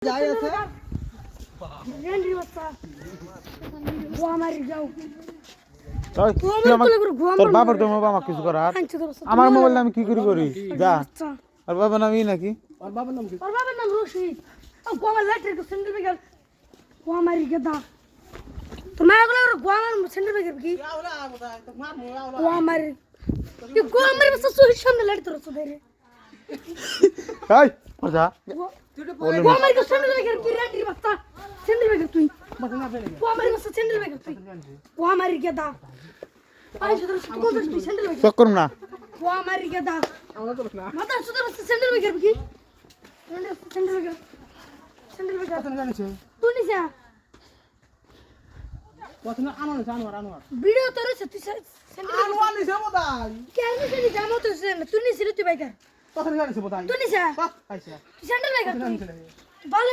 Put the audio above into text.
যাই আছে রেন্ডি বাচ্চা ও আমার যাও ওই, তুই তোর বাবার তো মোবাইল আমার কিছু করার আমার মোবাইল আমি কি করি যা আর বাবা নাম ই নাকি ওর বাবার নাম কি ওর বাবার নাম রশিদ ও গোমার লেটার কো সেন্টার বেগার ও আমার গেদা তো মা গুলো গোমার সেন্টার বেগার কি আওলা আওলা তো মার মো আওলা ও আমার ये गोमर बस सुई सामने लड़ते रहो दे रे এই ওর যা गोमर को सेंटर बेगार की रेंडी बच्चा सेंटर बेगार तू মত না ফেলে गोमर बस सेंटर बेगार तू ও আমার গেদা আই শুধু কোন তুই সেন্টার বেগার চক করুম না ও আমার গেদা আমরা তো না মাথা শুধু বস সেন্টার বেগার কি সেন্টার বেগার কত না জানিস তুই নিছা কত না আনোয়ার ভিডিও তোর সত্যি সেন্টার আনোয়ার নিছে বোধাই কেন নিছিলি জামা তো তুই নিছিলি তুই বেগার কত না জানিস বোধাই তুই নিছা আইসা সেন্টার বেগার কত না তুই জানিস ভালো